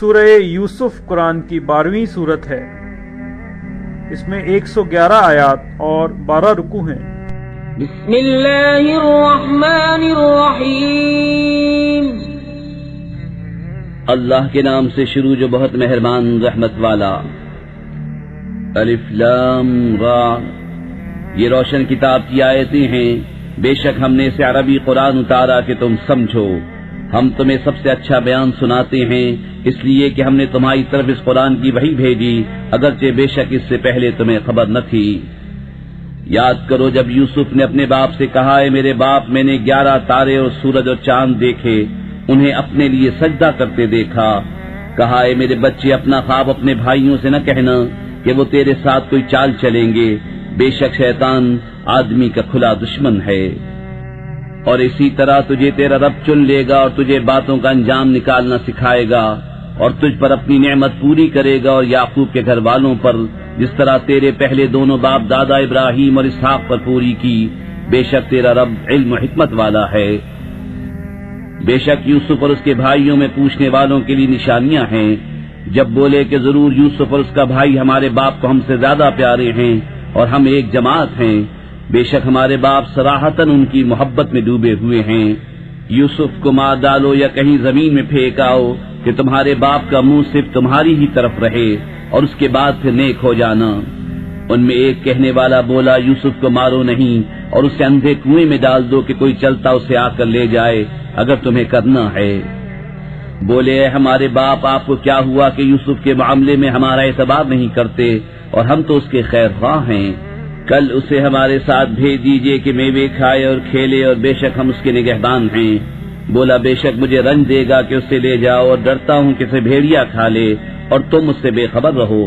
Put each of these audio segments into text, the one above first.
سورہ یوسف قرآن کی 12ویں سورت ہے۔ اس میں 111 آیات اور 12 رکوع ہیں۔ بسم اللہ الرحمن الرحیم۔ اللہ کے نام سے شروع جو بہت مہربان رحمت والا۔ الف لام را، یہ روشن کتاب کی آیتیں ہیں، بے شک ہم نے اسے عربی قرآن اتارا کہ تم سمجھو۔ ہم تمہیں سب سے اچھا بیان سناتے ہیں، اس لیے کہ ہم نے تمہاری طرف اس قرآن کی وحی بھیجی، اگرچہ بے شک اس سے پہلے تمہیں خبر نہ تھی۔ یاد کرو جب یوسف نے اپنے باپ سے کہا، اے میرے باپ، میں نے 11 تارے اور سورج اور چاند دیکھے، انہیں اپنے لیے سجدہ کرتے دیکھا۔ کہا، اے میرے بچے، اپنا خواب اپنے بھائیوں سے نہ کہنا کہ وہ تیرے ساتھ کوئی چال چلیں گے، بے شک شیطان آدمی کا کھلا دشمن ہے۔ اور اسی طرح تجھے تیرا رب چن لے گا اور تجھے باتوں کا انجام نکالنا سکھائے گا، اور تجھ پر اپنی نعمت پوری کرے گا، اور یعقوب کے گھر والوں پر جس طرح تیرے پہلے دونوں باپ دادا ابراہیم اور اسحاق پر پوری کی۔ بے شک تیرا رب علم و حکمت والا ہے۔ بے شک یوسف اور اس کے بھائیوں میں پوچھنے والوں کے لیے نشانیاں ہیں۔ جب بولے کہ ضرور یوسف اور اس کا بھائی ہمارے باپ کو ہم سے زیادہ پیارے ہیں اور ہم ایک جماعت ہیں، بے شک ہمارے باپ صراحتاً ان کی محبت میں ڈوبے ہوئے ہیں۔ یوسف کو مار ڈالو یا کہیں زمین میں پھینک آؤ کہ تمہارے باپ کا منہ صرف تمہاری ہی طرف رہے، اور اس کے بعد پھر نیک ہو جانا۔ ان میں ایک کہنے والا بولا، یوسف کو مارو نہیں اور اسے اندھے کنویں میں ڈال دو کہ کوئی چلتا اسے آ کر لے جائے اگر تمہیں کرنا ہے۔ بولے، اے ہمارے باپ، آپ کو کیا ہوا کہ یوسف کے معاملے میں ہمارا اعتبار نہیں کرتے، اور ہم تو اس کے خیر خواہ ہیں۔ کل اسے ہمارے ساتھ بھیج دیجئے کہ میوے کھائے اور کھیلے، اور بے شک ہم اس کے نگہبان ہیں۔ بولا، بے شک مجھے رنج دے گا کہ اسے لے جاؤ، اور ڈرتا ہوں کہ اسے بھیڑیا کھا لے اور تم اس سے بے خبر رہو۔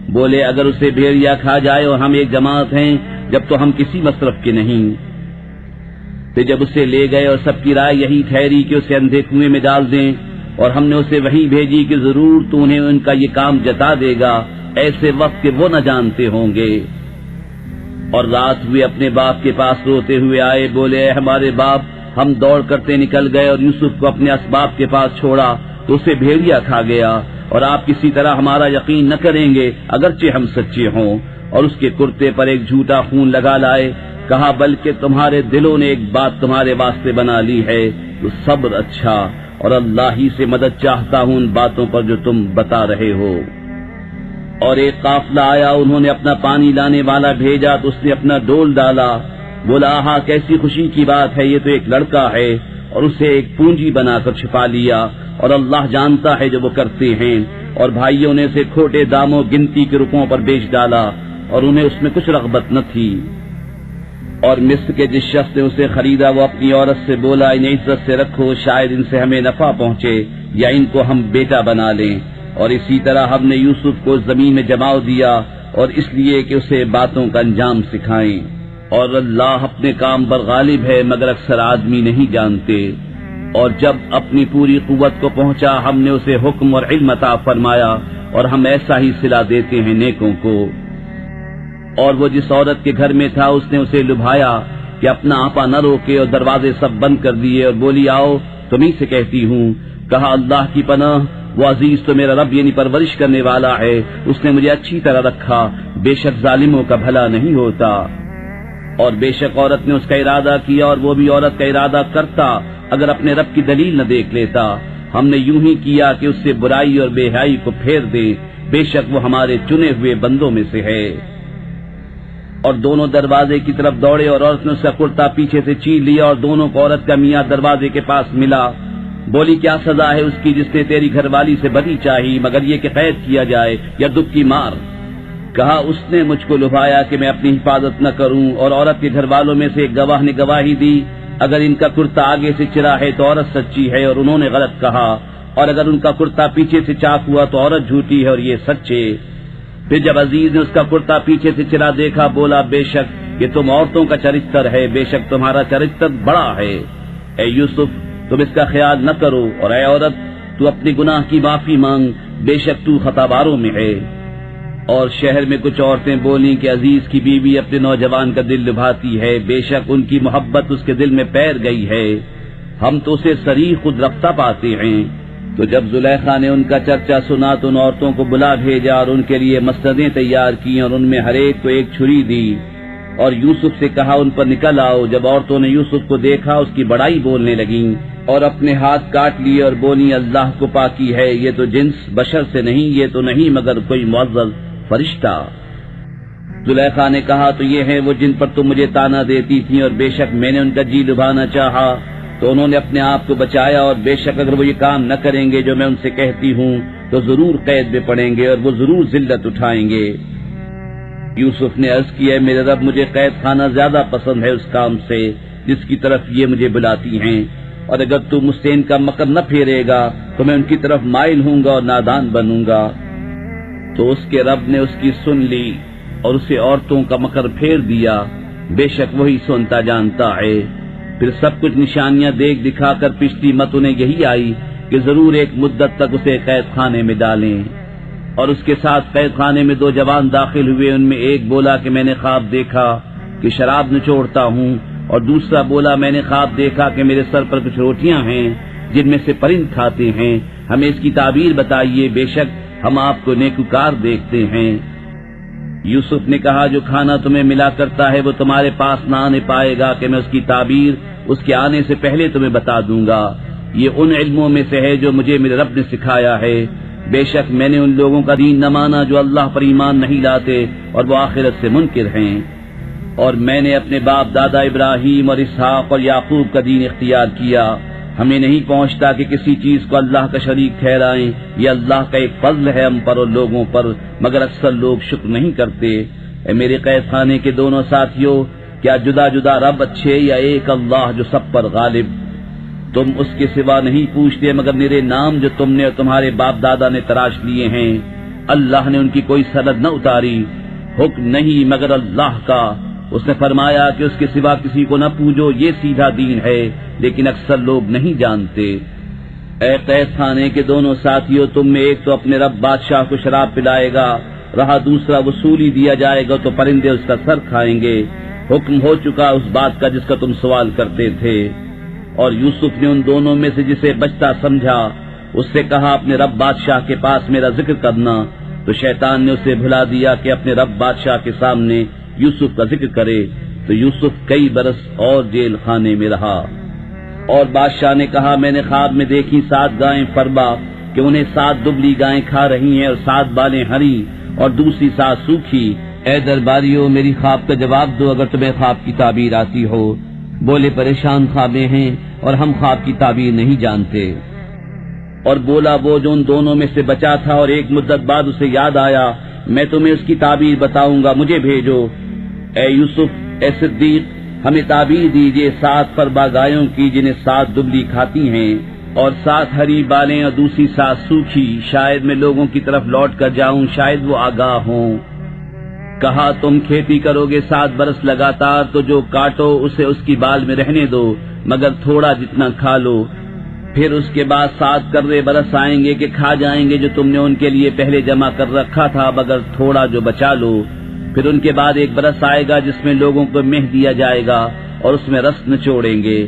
بولے، اگر اسے بھیڑیا کھا جائے اور ہم ایک جماعت ہیں، جب تو ہم کسی مصرف کے نہیں۔ پھر جب اسے لے گئے اور سب کی رائے یہی ٹھہری کہ اسے اندھے کنویں میں ڈال دیں، اور ہم نے اسے وحی بھیجی کہ ضرور تو انہیں ان کا یہ کام جتا دے گا، ایسے وقت کہ وہ نہ جانتے ہوں گے۔ اور رات ہوئے اپنے باپ کے پاس روتے ہوئے آئے، بولے، اے ہمارے باپ، ہم دوڑ کرتے نکل گئے اور یوسف کو اپنے اسباب کے پاس چھوڑا تو اسے بھیڑیا کھا گیا، اور آپ کسی طرح ہمارا یقین نہ کریں گے اگرچہ ہم سچے ہوں۔ اور اس کے کرتے پر ایک جھوٹا خون لگا لائے۔ کہا، بلکہ تمہارے دلوں نے ایک بات تمہارے واسطے بنا لی ہے، تو صبر اچھا، اور اللہ ہی سے مدد چاہتا ہوں ان باتوں پر جو تم بتا رہے ہو۔ اور ایک قافلہ آیا، انہوں نے اپنا پانی لانے والا بھیجا تو اس نے اپنا ڈول ڈالا۔ بولا، آہا، کیسی خوشی کی بات ہے، یہ تو ایک لڑکا ہے، اور اسے ایک پونجی بنا کر چھپا لیا، اور اللہ جانتا ہے جو وہ کرتے ہیں۔ اور بھائیوں نے اسے کھوٹے داموں گنتی کے روپوں پر بیچ ڈالا، اور انہیں اس میں کچھ رغبت نہ تھی۔ اور مصر کے جس شخص نے اسے خریدا وہ اپنی عورت سے بولا، انہیں عزت سے رکھو، شاید ان سے ہمیں نفع پہنچے یا ان کو ہم بیٹا بنا لیں۔ اور اسی طرح ہم نے یوسف کو زمین میں جما دیا، اور اس لیے کہ اسے باتوں کا انجام سکھائیں۔ اور اللہ اپنے کام پر غالب ہے، مگر اکثر آدمی نہیں جانتے۔ اور جب اپنی پوری قوت کو پہنچا، ہم نے اسے حکم اور علم عطا فرمایا، اور ہم ایسا ہی صلہ دیتے ہیں نیکوں کو۔ اور وہ جس عورت کے گھر میں تھا، اس نے اسے لبھایا کہ اپنا آپا نہ روکے، اور دروازے سب بند کر دیے، اور بولی، آؤ تمہیں سے کہتی ہوں۔ کہا، اللہ کی پناہ، وہ عزیز تو میرا رب یعنی پرورش کرنے والا ہے، اس نے مجھے اچھی طرح رکھا، بے شک ظالموں کا بھلا نہیں ہوتا۔ اور بے شک عورت نے اس کا ارادہ کیا، اور وہ بھی عورت کا ارادہ کرتا اگر اپنے رب کی دلیل نہ دیکھ لیتا۔ ہم نے یوں ہی کیا کہ اس سے برائی اور بے حیائی کو پھیر دے، بے شک وہ ہمارے چنے ہوئے بندوں میں سے ہے۔ اور دونوں دروازے کی طرف دوڑے، اور عورت نے اس کا کرتا پیچھے سے چیر لیا، اور دونوں کو عورت کا میاں دروازے کے پاس ملا۔ بولی، کیا سزا ہے اس کی جس نے تیری گھر والی سے بدی چاہی، مگر یہ کہ قید کیا جائے یا دب کی مار؟ کہا، اس نے مجھ کو لبھایا کہ میں اپنی حفاظت نہ کروں، اور عورت کے گھر والوں میں سے ایک گواہ نے گواہی دی، اگر ان کا کرتا آگے سے چرا ہے تو عورت سچی ہے اور انہوں نے غلط کہا، اور اگر ان کا کرتا پیچھے سے چاک ہوا تو عورت جھوٹی ہے اور یہ سچے۔ پھر جب عزیز نے اس کا کرتا پیچھے سے چرا دیکھا، بولا، بے شک یہ تم عورتوں کا چرتر ہے، بے شک تمہارا چرتر بڑا ہے۔ اے یوسف، تم اس کا خیال نہ کرو، اور اے عورت، تو اپنے گناہ کی معافی مانگ، بے شک تو خطاباروں میں ہے۔ اور شہر میں کچھ عورتیں بولیں کہ عزیز کی بیوی اپنے نوجوان کا دل لبھاتی ہے، بے شک ان کی محبت اس کے دل میں پیر گئی ہے، ہم تو اسے صریح خود رفتہ پاتے ہیں۔ تو جب زلیخا نے ان کا چرچا سنا تو ان عورتوں کو بلا بھیجا اور ان کے لیے مسندیں تیار کی اور ان میں ہر ایک کو ایک چھری دی اور یوسف سے کہا ان پر نکل آؤ۔ جب عورتوں نے یوسف کو دیکھا اس کی بڑائی بولنے لگیں اور اپنے ہاتھ کاٹ لیے اور بولی اللہ کو پاکی ہے، یہ تو جنس بشر سے نہیں، یہ تو نہیں مگر کوئی معزز فرشتہ۔ زلیخا نے کہا تو یہ ہیں وہ جن پر تم مجھے تانا دیتی تھی، اور بے شک میں نے ان کا جی لبھانا چاہا تو انہوں نے اپنے آپ کو بچایا، اور بے شک اگر وہ یہ کام نہ کریں گے جو میں ان سے کہتی ہوں تو ضرور قید میں پڑیں گے اور وہ ضرور ذلت اٹھائیں گے۔ یوسف نے عرض کیا میرے رب مجھے قید خانہ زیادہ پسند ہے اس کام سے جس کی طرف یہ مجھے بلاتی ہیں، اور اگر تو مجھ سے ان کا مکر نہ پھیرے گا تو میں ان کی طرف مائل ہوں گا اور نادان بنوں گا۔ تو اس کے رب نے اس کی سن لی اور اسے عورتوں کا مکر پھیر دیا، بے شک وہی سنتا جانتا ہے۔ پھر سب کچھ نشانیاں دیکھ دکھا کر پچھلی مت انہیں یہی آئی کہ ضرور ایک مدت تک اسے قید خانے میں ڈالیں، اور اس کے ساتھ قید خانے میں 2 جوان داخل ہوئے۔ ان میں ایک بولا کہ میں نے خواب دیکھا کہ شراب نچوڑتا ہوں، اور دوسرا بولا میں نے خواب دیکھا کہ میرے سر پر کچھ روٹیاں ہیں جن میں سے پرند کھاتے ہیں، ہمیں اس کی تعبیر بتائیے، بے شک ہم آپ کو نیکوکار دیکھتے ہیں۔ یوسف نے کہا جو کھانا تمہیں ملا کرتا ہے وہ تمہارے پاس نہ آنے پائے گا کہ میں اس کی تعبیر اس کے آنے سے پہلے تمہیں بتا دوں گا۔ یہ ان علموں میں سے ہے جو مجھے میرے رب نے سکھایا ہے، بے شک میں نے ان لوگوں کا دین نہ مانا جو اللہ پر ایمان نہیں لاتے اور وہ آخرت سے منکر ہیں، اور میں نے اپنے باپ دادا ابراہیم اور اسحاق اور یعقوب کا دین اختیار کیا۔ ہمیں نہیں پہنچتا کہ کسی چیز کو اللہ کا شریک ٹھہرائیں، یہ اللہ کا ایک فضل ہے ہم پر اور لوگوں پر، مگر اکثر لوگ شکر نہیں کرتے۔ اے میرے قید خانے کے دونوں ساتھیوں، کیا جدا جدا رب اچھے یا ایک اللہ جو سب پر غالب؟ تم اس کے سوا نہیں پوچھتے مگر میرے نام جو تم نے اور تمہارے باپ دادا نے تراش لیے ہیں۔ اللہ نے ان کی کوئی سند نہ اتاری، حکم نہیں مگر اللہ کا۔ اس نے فرمایا کہ اس کے سوا کسی کو نہ پوجو، یہ سیدھا دین ہے، لیکن اکثر لوگ نہیں جانتے۔ اے قید خانے کے دونوں ساتھیوں، تم میں ایک تو اپنے رب بادشاہ کو شراب پلائے گا، رہا دوسرا وصولی دیا جائے گا تو پرندے اس کا سر کھائیں گے۔ حکم ہو چکا اس بات کا جس کا تم سوال کرتے تھے۔ اور یوسف نے ان دونوں میں سے جسے بچتا سمجھا اس سے کہا اپنے رب بادشاہ کے پاس میرا ذکر کرنا، تو شیطان نے اسے بھلا دیا کہ اپنے رب بادشاہ کے سامنے یوسف کا ذکر کرے، تو یوسف کئی برس اور جیل خانے میں رہا۔ اور بادشاہ نے کہا میں نے خواب میں دیکھی 7 گائیں فربا کہ انہیں 7 دبلی گائیں کھا رہی ہیں اور 7 بالیں ہری اور دوسری 7 سوکھی۔ اے درباریوں میری خواب کا جواب دو اگر تمہیں خواب کی تعبیر آتی ہو۔ بولے پریشان خوابیں ہیں اور ہم خواب کی تعبیر نہیں جانتے۔ اور بولا وہ جو ان دونوں میں سے بچا تھا اور ایک مدت بعد اسے یاد آیا میں تمہیں اس کی تعبیر بتاؤں گا، مجھے بھیجو۔ اے یوسف اے صدیق ہمیں تعبیر دیجئے 7 فربا گایوں کی جنہیں 7 دبلی کھاتی ہیں اور 7 ہری بالیں اور دوسری 7 سوکھی، شاید میں لوگوں کی طرف لوٹ کر جاؤں، شاید وہ آگاہ ہوں۔ کہا تم کھیتی کرو گے 7 برس لگاتار تو جو کاٹو اسے اس کی بال میں رہنے دو، مگر تھوڑا جتنا کھا لو۔ پھر اس کے بعد 7 کرے برس آئیں گے کہ کھا جائیں گے جو تم نے ان کے لیے پہلے جمع کر رکھا تھا، مگر تھوڑا جو بچا لو۔ پھر ان کے بعد 1 برس آئے گا جس میں لوگوں کو مہ دیا جائے گا اور اس میں رس نچوڑیں گے۔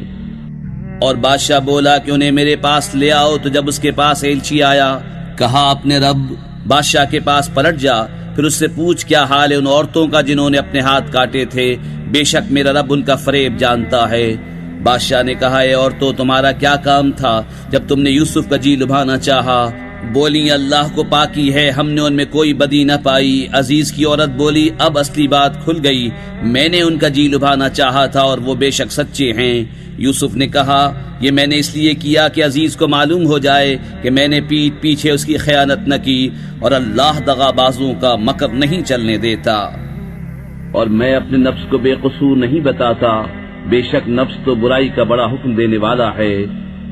اور بادشاہ بولا کہ انہیں میرے پاس لے آؤ، تو جب اس کے پاس ایلچی آیا کہا اپنے رب بادشاہ کے پاس پلٹ جا، پھر اس سے پوچھ کیا حال ہے ان عورتوں کا جنہوں نے اپنے ہاتھ کاٹے تھے، بے شک میرا رب ان کا فریب جانتا ہے۔ بادشاہ نے کہا اے عورتوں تمہارا کیا کام تھا جب تم نے یوسف کا جی لبھانا چاہا؟ بولی اللہ کو پاکی ہے ہم نے ان میں کوئی بدی نہ پائی۔ عزیز کی عورت بولی اب اصلی بات کھل گئی، میں نے ان کا جی لبھانا چاہا تھا اور وہ بے شک سچے ہیں۔ یوسف نے کہا یہ میں نے اس لیے کیا کہ عزیز کو معلوم ہو جائے کہ میں نے پیٹھ پیچھے اس کی خیانت نہ کی، اور اللہ دغا بازوں کا مکر نہیں چلنے دیتا۔ اور میں اپنے نفس کو بے قصور نہیں بتاتا، بے شک نفس تو برائی کا بڑا حکم دینے والا ہے،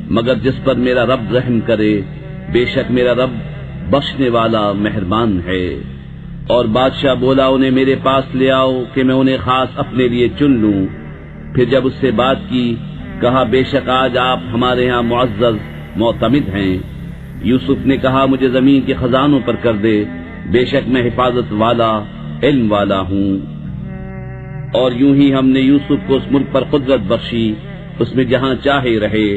مگر جس پر میرا رب رحم کرے، بے شک میرا رب بخشنے والا مہربان ہے۔ اور بادشاہ بولا انہیں میرے پاس لے آؤ کہ میں انہیں خاص اپنے لیے چن لوں۔ پھر جب اس سے بات کی کہا بے شک آج آپ ہمارے ہاں معزز معتمد ہیں۔ یوسف نے کہا مجھے زمین کے خزانوں پر کر دے، بے شک میں حفاظت والا علم والا ہوں۔ اور یوں ہی ہم نے یوسف کو اس ملک پر قدرت بخشی، اس میں جہاں چاہے رہے۔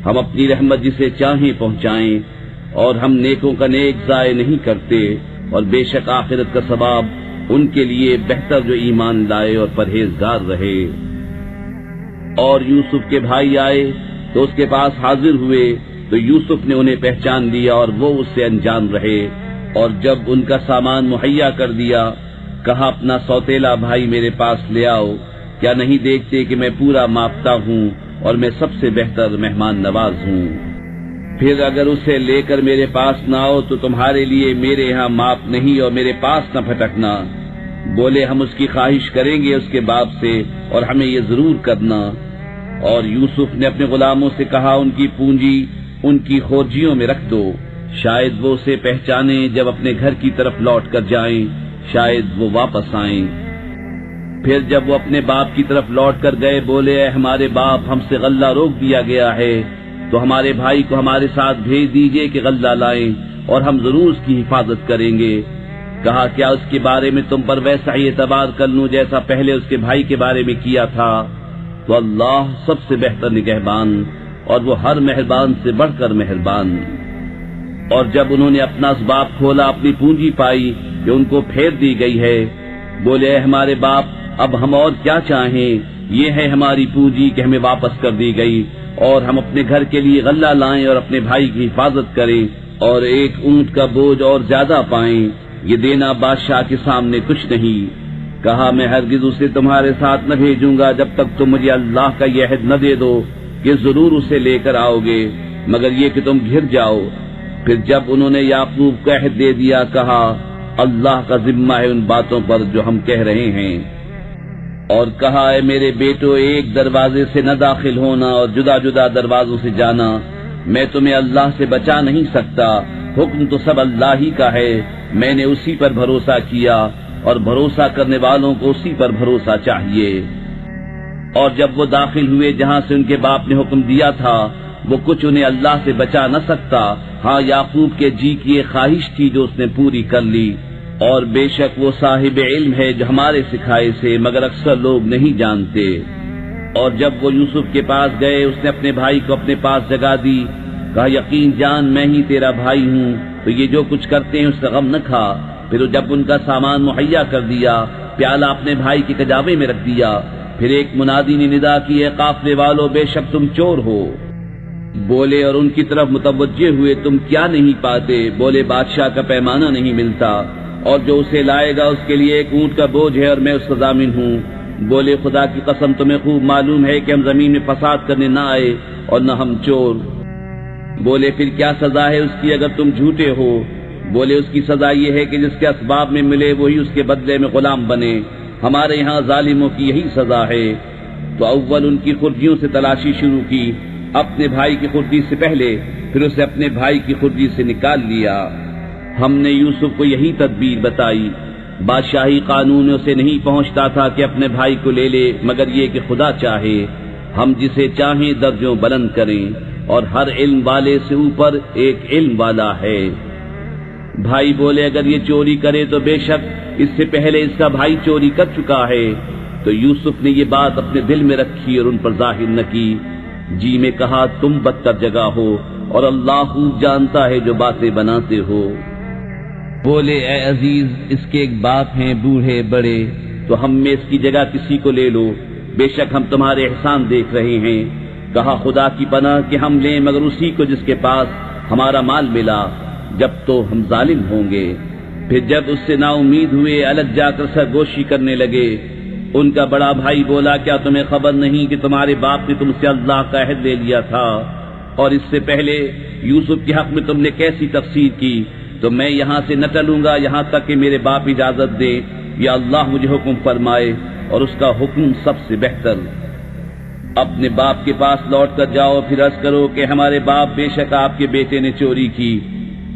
ہم اپنی رحمت جسے چاہیں پہنچائیں، اور ہم نیکوں کا نیک ضائع نہیں کرتے، اور بے شک آخرت کا ثواب ان کے لیے بہتر جو ایمان لائے اور پرہیزگار رہے۔ اور یوسف کے بھائی آئے تو اس کے پاس حاضر ہوئے، تو یوسف نے انہیں پہچان لیا اور وہ اس سے انجان رہے، اور جب ان کا سامان مہیا کر دیا، کہا اپنا سوتیلا بھائی میرے پاس لے آؤ، کیا نہیں دیکھتے کہ میں پورا ماپتا ہوں اور میں سب سے بہتر مہمان نواز ہوں؟ پھر اگر اسے لے کر میرے پاس نہ آؤ تو تمہارے لیے میرے ہاں ماپ نہیں اور میرے پاس نہ پھٹکنا۔ بولے ہم اس کی خواہش کریں گے اس کے باپ سے، اور ہمیں یہ ضرور کرنا۔ اور یوسف نے اپنے غلاموں سے کہا ان کی پونجی ان کی خورجیوں میں رکھ دو، شاید وہ اسے پہچانیں جب اپنے گھر کی طرف لوٹ کر جائیں، شاید وہ واپس آئیں۔ پھر جب وہ اپنے باپ کی طرف لوٹ کر گئے، بولے اے ہمارے باپ، ہم سے غلہ روک دیا گیا ہے، تو ہمارے بھائی کو ہمارے ساتھ بھیج دیجئے کہ غلہ لائیں، اور ہم ضرور اس کی حفاظت کریں گے۔ کہا کیا اس کے بارے میں تم پر ویسا ہی اعتبار کر لوں جیسا پہلے اس کے بھائی کے بارے میں کیا تھا؟ تو اللہ سب سے بہتر نگہبان، اور وہ ہر مہربان سے بڑھ کر مہربان۔ اور جب انہوں نے اپنا اسباب کھولا، اپنی پونجی پائی کہ ان کو پھیر دی گئی ہے، بولے اے ہمارے باپ، اب ہم اور کیا چاہیں؟ یہ ہے ہماری پونجی کہ ہمیں واپس کر دی گئی، اور ہم اپنے گھر کے لیے غلہ لائیں اور اپنے بھائی کی حفاظت کریں، اور ایک اونٹ کا بوجھ اور زیادہ پائیں۔ یہ دینا بادشاہ کے سامنے کچھ نہیں۔ کہا میں ہرگز اسے تمہارے ساتھ نہ بھیجوں گا جب تک تم مجھے اللہ کا یہ عہد نہ دے دو کہ ضرور اسے لے کر آؤ گے، مگر یہ کہ تم گھر جاؤ۔ پھر جب انہوں نے یعقوب کو عہد دے دیا، کہا اللہ کا ذمہ ہے ان باتوں پر جو ہم کہہ رہے ہیں۔ اور کہا اے میرے بیٹو، ایک دروازے سے نہ داخل ہونا اور جدا جدا دروازوں سے جانا، میں تمہیں اللہ سے بچا نہیں سکتا، حکم تو سب اللہ ہی کا ہے، میں نے اسی پر بھروسہ کیا، اور بھروسہ کرنے والوں کو اسی پر بھروسہ چاہیے۔ اور جب وہ داخل ہوئے جہاں سے ان کے باپ نے حکم دیا تھا، وہ کچھ انہیں اللہ سے بچا نہ سکتا، ہاں یعقوب کے جی کی ایک خواہش تھی جو اس نے پوری کر لی، اور بے شک وہ صاحب علم ہے جو ہمارے سکھائے سے، مگر اکثر لوگ نہیں جانتے۔ اور جب وہ یوسف کے پاس گئے، اس نے اپنے بھائی کو اپنے پاس جگہ دی، کہا یقین جان میں ہی تیرا بھائی ہوں، تو یہ جو کچھ کرتے ہیں اس کا غم نہ کھا۔ پھر جب ان کا سامان مہیا کر دیا، پیالہ اپنے بھائی کے کجاوے میں رکھ دیا۔ پھر ایک منادی نے ندا کی، اے قافلے والو، بے شک تم چور ہو۔ بولے اور ان کی طرف متوجہ ہوئے، تم کیا نہیں پاتے؟ بولے بادشاہ کا پیمانہ نہیں ملتا، اور جو اسے لائے گا اس کے لیے ایک اونٹ کا بوجھ ہے، اور میں اس کا ضامن ہوں۔ بولے خدا کی قسم، تمہیں خوب معلوم ہے کہ ہم زمین میں فساد کرنے نہ آئے اور نہ ہم چور۔ بولے پھر کیا سزا ہے اس کی اگر تم جھوٹے ہو؟ بولے اس کی سزا یہ ہے کہ جس کے اسباب میں ملے وہی اس کے بدلے میں غلام بنے، ہمارے یہاں ظالموں کی یہی سزا ہے۔ تو اول ان کی خرجیوں سے تلاشی شروع کی، اپنے بھائی کی خرجی سے پہلے، پھر اسے اپنے بھائی کی خرجی سے نکال لیا۔ ہم نے یوسف کو یہی تدبیر بتائی، بادشاہی قانون اسے نہیں پہنچتا تھا کہ اپنے بھائی کو لے لے، مگر یہ کہ خدا چاہے ہم جسے چاہیں درجوں بلند کریں، اور ہر علم والے سے اوپر ایک علم والا ہے۔ بھائی بولے اگر یہ چوری کرے تو بے شک اس سے پہلے اس کا بھائی چوری کر چکا ہے۔ تو یوسف نے یہ بات اپنے دل میں رکھی اور ان پر ظاہر نہ کی، جی میں کہا تم بدتر جگہ ہو، اور اللہ خوب جانتا ہے جو باتیں بناتے ہو۔ بولے اے عزیز، اس کے ایک باپ ہیں بوڑھے بڑے، تو ہم میں اس کی جگہ کسی کو لے لو، بے شک ہم تمہارے احسان دیکھ رہے ہیں۔ کہا خدا کی پناہ کہ ہم لیں مگر اسی کو جس کے پاس ہمارا مال ملا، جب تو ہم ظالم ہوں گے۔ پھر جب اس سے نا امید ہوئے، الگ جا کر سرگوشی کرنے لگے۔ ان کا بڑا بھائی بولا کیا تمہیں خبر نہیں کہ تمہارے باپ نے تم سے اللہ کا عہد لے لیا تھا، اور اس سے پہلے یوسف کے حق میں تم نے کیسی تفسیر کی؟ تو میں یہاں سے نہ ٹلوں گا یہاں تک کہ میرے باپ اجازت دے، یا اللہ مجھے حکم فرمائے، اور اس کا حکم سب سے بہتر۔ اپنے باپ کے پاس لوٹ کر جاؤ، پھر عرض کرو کہ ہمارے باپ، بے شک آپ کے بیٹے نے چوری کی،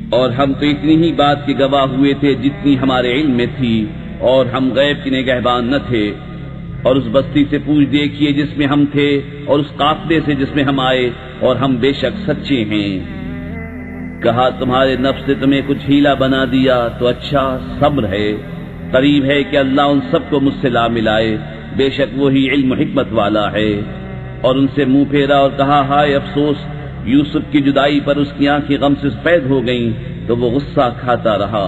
اور ہم تو اتنی ہی بات کے گواہ ہوئے تھے جتنی ہمارے علم میں تھی، اور ہم غیب کے نگہبان نہ تھے۔ اور اس بستی سے پوچھ دیکھیے جس میں ہم تھے، اور اس قافلے سے جس میں ہم آئے، اور ہم بے شک سچے ہیں۔ کہا تمہارے نفس نے تمہیں کچھ ہیلا بنا دیا تو اچھا، صبر ہے، قریب ہے کہ اللہ ان سب کو مجھ سے لا ملائے، بے شک وہی علم و حکمت والا ہے۔ اور ان سے منہ پھیرا اور کہا ہائے افسوس، یوسف کی جدائی پر اس کی آنکھیں غم سے سفید ہو گئیں تو وہ غصہ کھاتا رہا۔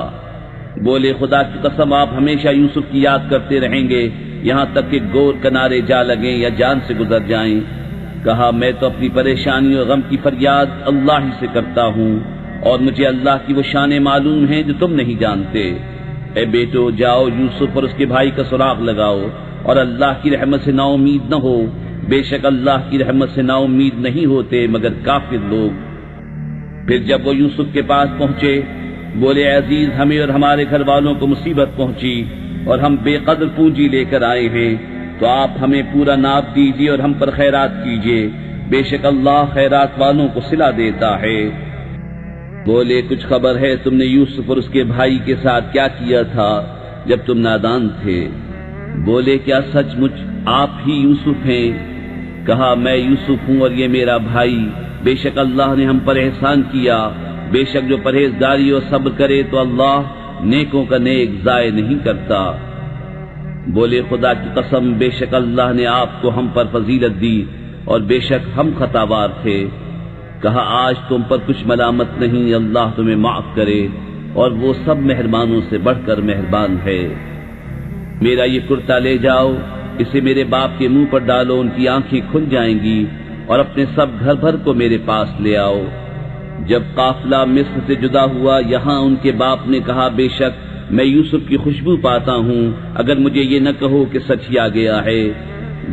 بولے خدا کی قسم آپ ہمیشہ یوسف کی یاد کرتے رہیں گے یہاں تک کہ گور کنارے جا لگیں یا جان سے گزر جائیں۔ کہا میں تو اپنی پریشانی اور غم کی فریاد اللہ ہی سے کرتا ہوں اور مجھے اللہ کی وہ شانیں معلوم ہیں جو تم نہیں جانتے۔ اے بیٹو جاؤ یوسف اور اس کے بھائی کا سراغ لگاؤ اور اللہ کی رحمت سے نا امید نہ ہو، بے شک اللہ کی رحمت سے نا امید نہیں ہوتے مگر کافر لوگ۔ پھر جب وہ یوسف کے پاس پہنچے بولے عزیز ہمیں اور ہمارے گھر والوں کو مصیبت پہنچی اور ہم بے قدر پونجی لے کر آئے ہیں، تو آپ ہمیں پورا ناپ دیجیے اور ہم پر خیرات کیجیے، بے شک اللہ خیرات والوں کو صلہ دیتا ہے۔ بولے کچھ خبر ہے تم نے یوسف اور اس کے بھائی کے ساتھ کیا کیا تھا جب تم نادان تھے؟ بولے کیا سچ مچ آپ ہی یوسف ہیں؟ کہا میں یوسف ہوں اور یہ میرا بھائی، بے شک اللہ نے ہم پر احسان کیا، بے شک جو پرہیزگاری اور صبر کرے تو اللہ نیکوں کا نیک ضائع نہیں کرتا۔ بولے خدا کی قسم بے شک اللہ نے آپ کو ہم پر فضیلت دی اور بے شک ہم خطاوار تھے۔ کہا آج تم پر کچھ ملامت نہیں، اللہ تمہیں معاف کرے اور وہ سب مہربانوں سے بڑھ کر مہربان ہے۔ میرا یہ کرتا لے جاؤ، اسے میرے باپ کے منہ پر ڈالو، ان کی آنکھیں کھل جائیں گی، اور اپنے سب گھر بھر کو میرے پاس لے آؤ۔ جب قافلہ مصر سے جدا ہوا یہاں ان کے باپ نے کہا بے شک میں یوسف کی خوشبو پاتا ہوں، اگر مجھے یہ نہ کہو کہ سچ ہی آ گیا ہے۔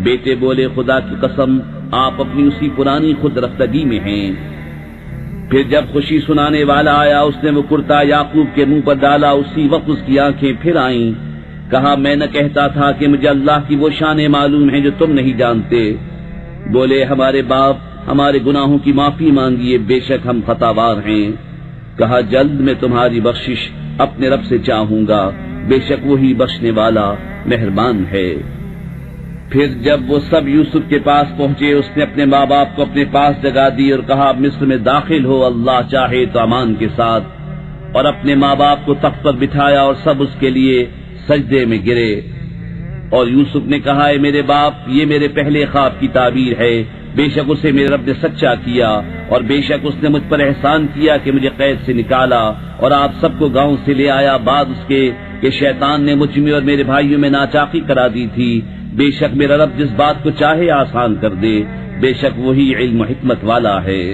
بیٹے بولے خدا کی قسم آپ اپنی اسی پرانی خود رفتگی میں ہیں۔ پھر جب خوشی سنانے والا آیا اس نے وہ کرتا یعقوب کے منہ پر ڈالا، اسی وقت اس کی آنکھیں پھر آئیں۔ کہا میں نہ کہتا تھا کہ مجھے اللہ کی وہ شانیں معلوم ہیں جو تم نہیں جانتے؟ بولے ہمارے باپ ہمارے گناہوں کی معافی مانگیے، بے شک ہم خطاوار ہیں۔ کہا جلد میں تمہاری بخشش اپنے رب سے چاہوں گا، بے شک وہی بخشنے والا مہربان ہے۔ پھر جب وہ سب یوسف کے پاس پہنچے اس نے اپنے ماں باپ کو اپنے پاس جگا دی اور کہا مصر میں داخل ہو اللہ چاہے تو امان کے ساتھ، اور اپنے ماں باپ کو تخت پر بٹھایا اور سب اس کے لیے سجدے میں گرے۔ اور یوسف نے کہا اے میرے باپ یہ میرے پہلے خواب کی تعبیر ہے، بے شک اسے میرے رب نے سچا کیا، اور بے شک اس نے مجھ پر احسان کیا کہ مجھے قید سے نکالا اور آپ سب کو گاؤں سے لے آیا بعد اس کے کہ شیطان نے مجھ میں اور میرے بھائیوں میں ناچاقی کرا دی تھی۔ بے شک میرا رب جس بات کو چاہے آسان کر دے، بے شک وہی علم و حکمت والا ہے۔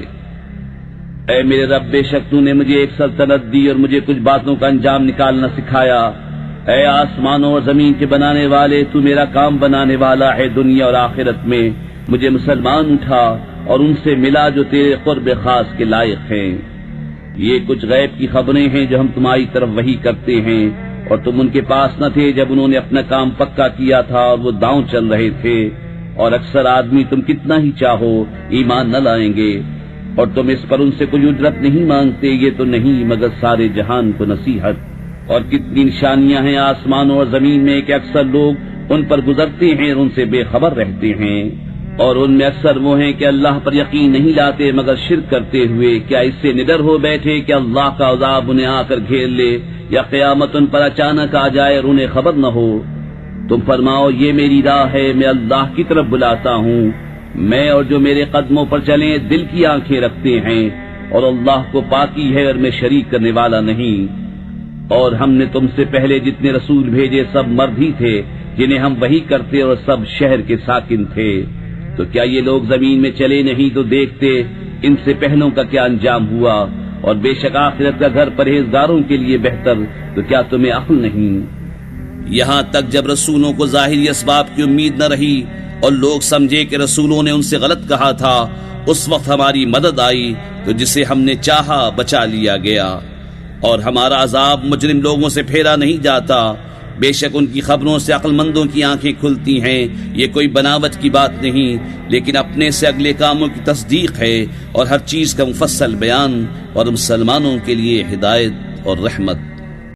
اے میرے رب بے شک تو نے مجھے ایک سلطنت دی اور مجھے کچھ باتوں کا انجام نکالنا سکھایا۔ اے آسمانوں اور زمین کے بنانے والے تو میرا کام بنانے والا ہے، دنیا اور آخرت میں مجھے مسلمان اٹھا اور ان سے ملا جو تیرے قرب خاص کے لائق ہیں۔ یہ کچھ غیب کی خبریں ہیں جو ہم تمہاری طرف وحی کرتے ہیں، اور تم ان کے پاس نہ تھے جب انہوں نے اپنا کام پکا کیا تھا اور وہ داؤں چل رہے تھے، اور اکثر آدمی تم کتنا ہی چاہو ایمان نہ لائیں گے، اور تم اس پر ان سے کوئی اجرت نہیں مانگتے، یہ تو نہیں مگر سارے جہان کو نصیحت۔ اور کتنی نشانیاں ہیں آسمانوں اور زمین میں کہ اکثر لوگ ان پر گزرتے ہیں اور ان سے بے خبر رہتے ہیں، اور ان میں اکثر وہ ہیں کہ اللہ پر یقین نہیں لاتے مگر شرک کرتے ہوئے۔ کیا اس سے نڈر ہو بیٹھے کہ اللہ کا عذاب انہیں آ کر گھیر لے، یا قیامت ان پر اچانک آ جائے اور انہیں خبر نہ ہو؟ تم فرماؤ یہ میری راہ ہے، میں اللہ کی طرف بلاتا ہوں، میں اور جو میرے قدموں پر چلیں دل کی آنکھیں رکھتے ہیں، اور اللہ کو پاکی ہے اور میں شریک کرنے والا نہیں۔ اور ہم نے تم سے پہلے جتنے رسول بھیجے سب مرد ہی تھے جنہیں ہم وحی کرتے اور سب شہر کے ساکن تھے، تو کیا یہ لوگ زمین میں چلے نہیں تو دیکھتے ان سے پہلوں کا کیا انجام ہوا، اور بے شک آخرت کا گھر پرہیزگاروں کے لیے بہتر، تو کیا تمہیں عقل نہیں؟ یہاں تک جب رسولوں کو ظاہری اسباب کی امید نہ رہی اور لوگ سمجھے کہ رسولوں نے ان سے غلط کہا تھا، اس وقت ہماری مدد آئی تو جسے ہم نے چاہا بچا لیا گیا، اور ہمارا عذاب مجرم لوگوں سے پھیرا نہیں جاتا۔ بے شک ان کی خبروں سے عقل مندوں کی آنکھیں کھلتی ہیں، یہ کوئی بناوٹ کی بات نہیں لیکن اپنے سے اگلے کاموں کی تصدیق ہے، اور ہر چیز کا مفصل بیان، اور مسلمانوں کے لیے ہدایت اور رحمت۔